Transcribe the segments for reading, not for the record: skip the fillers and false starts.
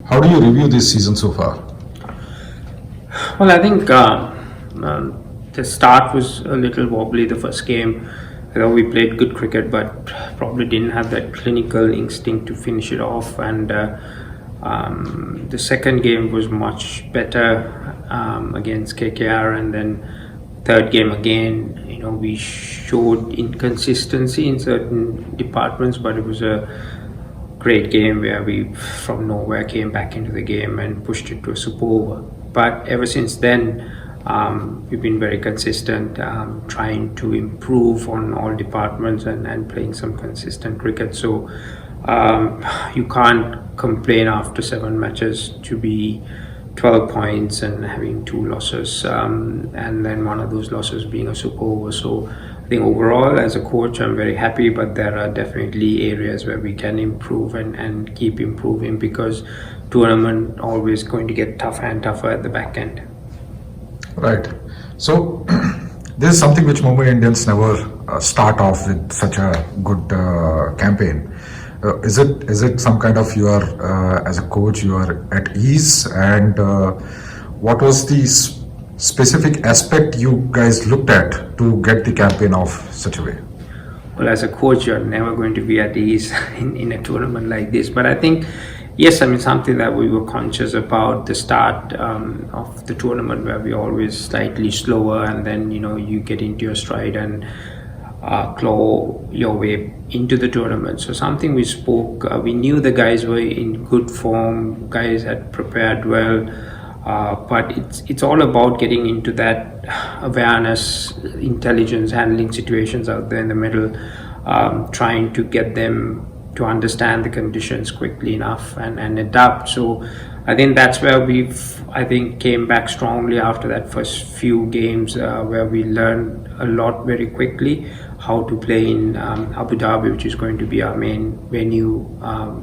How do you review this season so far? Well, I think the start was a little wobbly the first game. I thought we played good cricket, but probably didn't have that clinical instinct to finish it off. And the second game was much better against KKR, and then third game again. We showed inconsistency in certain departments, but it was a great game where we from nowhere came back into the game and pushed it to a super over. But ever since then, we've been very consistent, trying to improve on all departments and playing some consistent cricket. So you can't complain after 7 matches to be 12 points and having 2 losses, and then one of those losses being a super over. So I think overall, as a coach, I'm very happy, but there are definitely areas where we can improve and keep improving, because tournament always going to get tougher and tougher at the back end. Right. So this is something which Mumbai Indians never start off with such a good campaign. Is it some kind of you are as a coach you are at ease, and what was the specific aspect you guys looked at to get the campaign off such a way? Well, as a coach, you're never going to be at ease in a tournament like this. But I think, yes, I mean, something that we were conscious about the start of the tournament, where we always slightly slower, and then you get into your stride and claw your way into the tournament. So something we spoke, we knew the guys were in good form, guys had prepared well, but it's all about getting into that awareness, intelligence, handling situations out there in the middle, trying to get them to understand the conditions quickly enough and adapt. So I think that's where came back strongly after that first few games, where we learned a lot very quickly how to play in Abu Dhabi, which is going to be our main venue,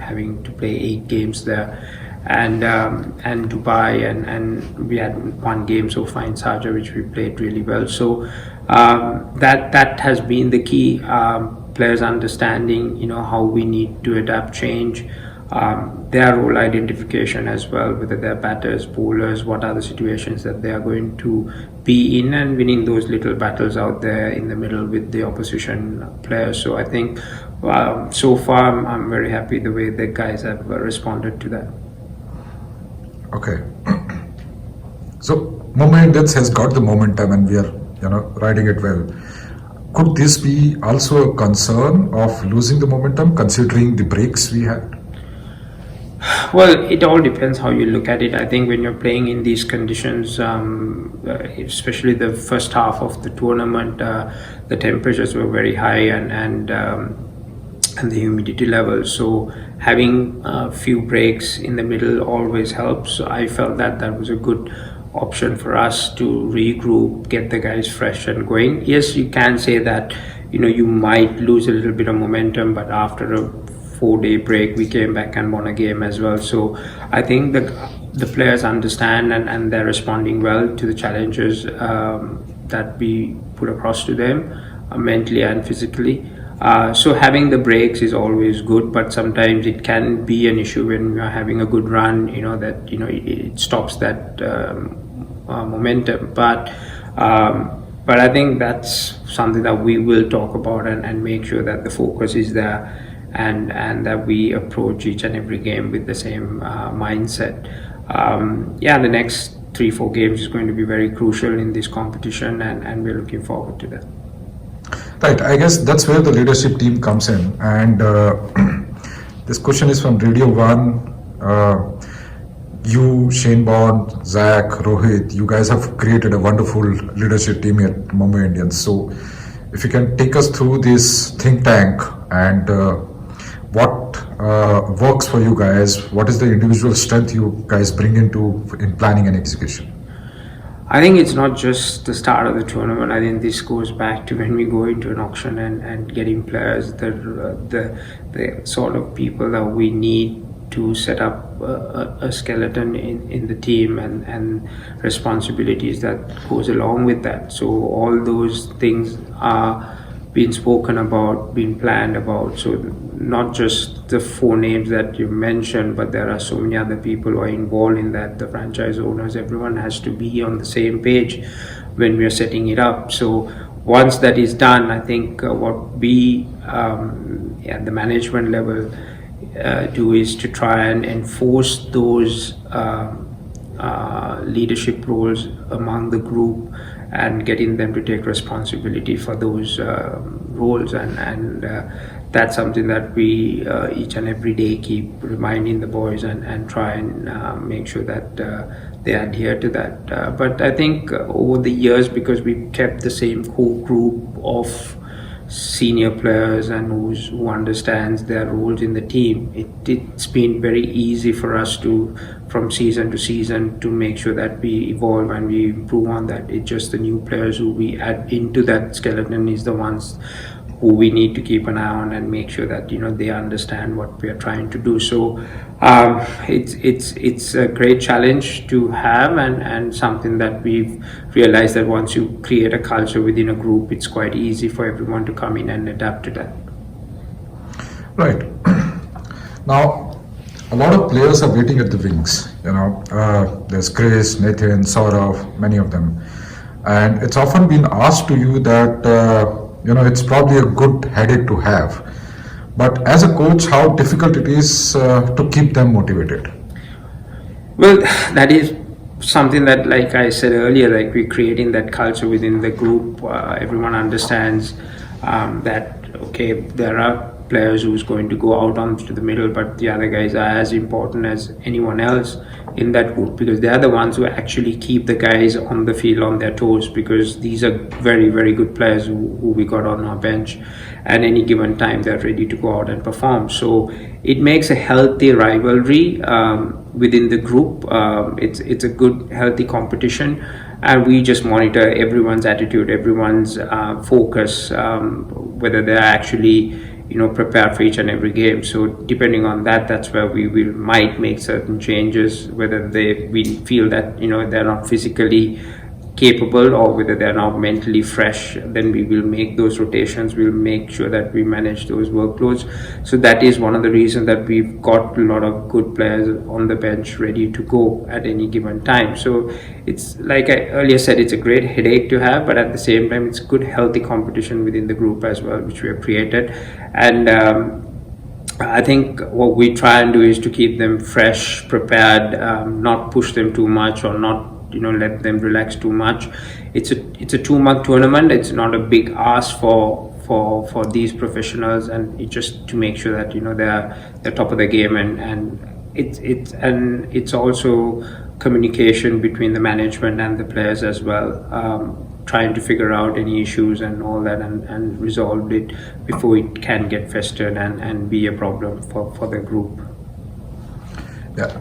having to play 8 games there, and Dubai, and we had 1 game so far in Sharjah, which we played really well. So that has been the key. Players understanding how we need to adapt, change, their role identification as well, whether they're batters, bowlers, what are the situations that they are going to be in, and winning those little battles out there in the middle with the opposition players. So I think so far I'm very happy the way the guys have responded to that. Okay. So Mumbai Indians has got the momentum, and we are riding it well. Could this be also a concern of losing the momentum, considering the breaks we had? Well, it all depends how you look at it. I think when you're playing in these conditions, especially the first half of the tournament, the temperatures were very high, and the humidity levels. So having a few breaks in the middle always helps. So I felt that was a good option for us to regroup, get the guys fresh and going. Yes, you can say that you might lose a little bit of momentum, but after a 4-day break we came back and won a game as well. So I think the players understand, and they're responding well to the challenges that we put across to them, mentally and physically. So having the breaks is always good, but sometimes it can be an issue when you're having a good run, that it stops that momentum. But I think that's something that we will talk about and make sure that the focus is there, and that we approach each and every game with the same mindset. The next 3-4 games is going to be very crucial in this competition, and we're looking forward to that. Right, I guess that's where the leadership team comes in, and this question is from Radio 1. You, Shane Bond, Zach, Rohit, you guys have created a wonderful leadership team at Mumbai Indians. So if you can take us through this think tank, and what works for you guys, what is the individual strength you guys bring in planning and execution? I think it's not just the start of the tournament. I think this goes back to when we go into an auction and getting players, the sort of people that we need to set up a skeleton in the team, and responsibilities that goes along with that. So all those things are being spoken about, being planned about. So not just the four names that you mentioned, but there are so many other people who are involved in that. The franchise owners, everyone has to be on the same page when we are setting it up. So once that is done, I think what we at the management level do is to try and enforce those leadership roles among the group and getting them to take responsibility for those roles, and that's something that we each and every day keep reminding the boys and try and make sure that they adhere to that. But I think over the years, because we kept the same core group of senior players and who understands their roles in the team, it's been very easy for us to, from season to season, to make sure that we evolve and we improve on that. It's just the new players who we add into that skeleton is the ones who we need to keep an eye on and make sure that they understand what we are trying to do. So it's a great challenge to have, and something that we've realized that once you create a culture within a group, it's quite easy for everyone to come in and adapt to that. Right. Now, a lot of players are waiting at the wings. There's Chris, Nathan, Saurav, many of them, and it's often been asked to you that it's probably a good headache to have. But as a coach, how difficult it is to keep them motivated? Well, that is something that, like I said earlier, like we're creating that culture within the group. Everyone understands that, okay, there are players who's going to go out onto the middle, but the other guys are as important as anyone else in that group, because they are the ones who actually keep the guys on the field on their toes, because these are very, very good players who we got on our bench. At any given time, they're ready to go out and perform. So it makes a healthy rivalry within the group. It's a good, healthy competition, and we just monitor everyone's attitude, everyone's focus, whether they're actually prepared for each and every game. So depending on that, that's where we might make certain changes, whether we feel that they're not physically capable or whether they're not mentally fresh, then we will make those rotations. We'll make sure that we manage those workloads. So that is one of the reasons that we've got a lot of good players on the bench ready to go at any given time. So it's, like I earlier said, it's a great headache to have, but at the same time, it's good, healthy competition within the group as well, which we have created. And I think what we try and do is to keep them fresh, prepared, not push them too much or not let them relax too much. It's a 2-month tournament. It's not a big ask for these professionals, and it's just to make sure that they're top of the game, and it's also communication between the management and the players as well, trying to figure out any issues and all that, and resolve it before it can get festered and be a problem for the group. Yeah.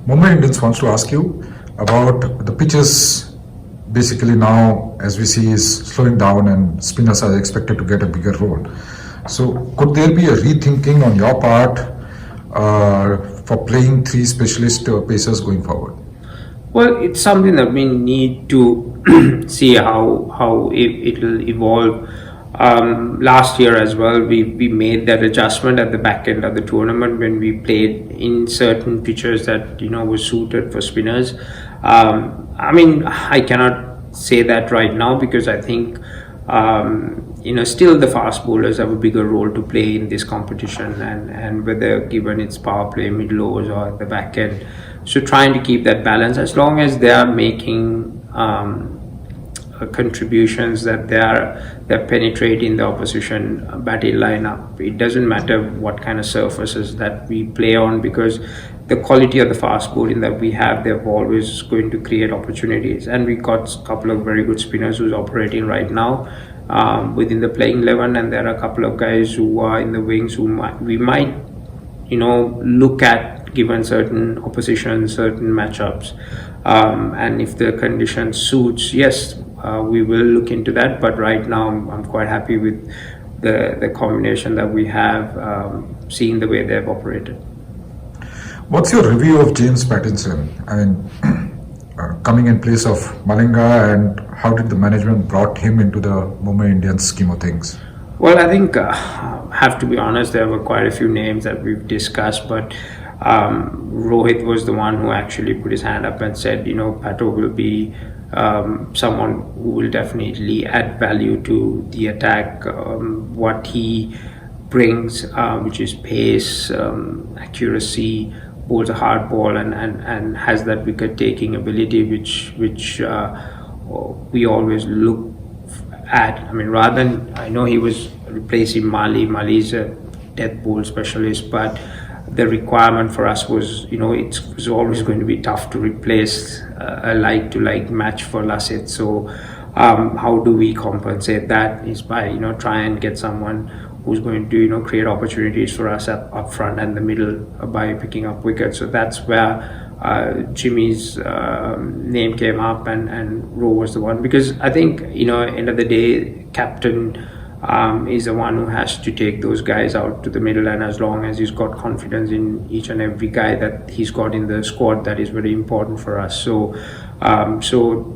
Mumbai Indians wants to ask you about the pitches. Basically now, as we see, is slowing down and spinners are expected to get a bigger role. So could there be a rethinking on your part for playing 3 specialist pacers going forward? Well, it's something that we need to see how it will evolve. Last year as well, we made that adjustment at the back end of the tournament when we played in certain pitches that were suited for spinners. I cannot say that right now, because I think still the fast bowlers have a bigger role to play in this competition, and whether given it's power play, mid overs or at the back end. So trying to keep that balance, as long as they are making contributions, that they're penetrating the opposition batting lineup. It doesn't matter what kind of surfaces that we play on, because the quality of the fast bowling that we have, they're always going to create opportunities. And we got a couple of very good spinners who's operating right now within the playing 11, and there are a couple of guys who are in the wings who we might look at given certain opposition, certain matchups, and if the condition suits, yes, we will look into that. But right now I'm quite happy with the combination that we have, seeing the way they've operated. What's your review of James Pattinson? Coming in place of Malinga, and how did the management brought him into the Mumbai Indians scheme of things? Well, I think have to be honest, there were quite a few names that we've discussed, but Rohit was the one who actually put his hand up and said, Pato will be someone who will definitely add value to the attack. What he brings, which is pace, accuracy, bowls a hard ball, and has that wicket taking ability, which we always look at. I mean, rather than, I know he was replacing Mali. Mali's a death bowl specialist, but the requirement for us was, it was always going to be tough to replace a like-to-like match for Lassit. So how do we compensate that is by, try and get someone who's going to, create opportunities for us up front and the middle by picking up wickets. So that's where Jimmy's name came up, and Rowe was the one, because I think, end of the day, captain is the one who has to take those guys out to the middle, and as long as he's got confidence in each and every guy that he's got in the squad, that is very important for us. So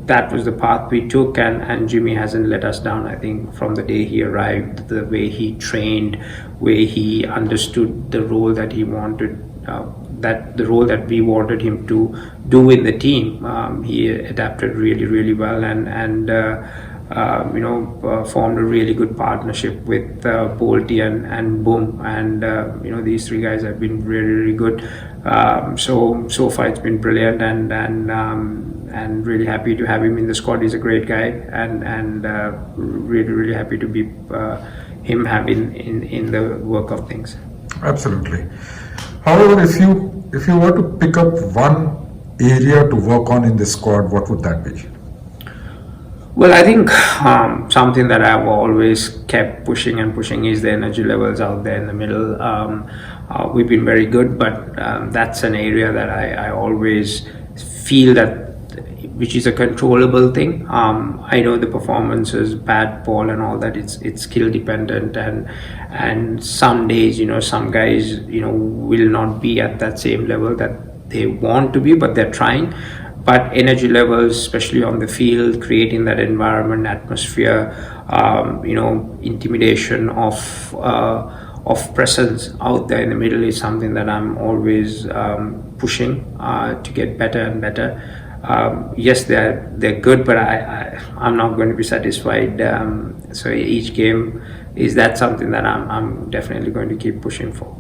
that was the path we took, and Jimmy hasn't let us down. I think from the day he arrived, the way he trained, way he understood the role that he wanted, that the role that we wanted him to do in the team, he adapted really, really well, and formed a really good partnership with Bolty and Boom, and these three guys have been really, really good. So far it's been brilliant, and really happy to have him in the squad. He's a great guy, and really, really happy to be him having in the work of things. Absolutely. However, if you were to pick up one area to work on in this squad, what would that be? Well, I think something that I've always kept pushing is the energy levels out there in the middle. We've been very good, but that's an area that I always feel that, which is a controllable thing. I know the performances, bad ball and all that, it's skill dependent, and some days, some guys, will not be at that same level that they want to be, but they're trying. But energy levels, especially on the field, creating that environment, atmosphere, intimidation of presence out there in the middle is something that I'm always pushing to get better and better. Yes, they're good, but I'm not going to be satisfied. So each game, is that something that I'm definitely going to keep pushing for.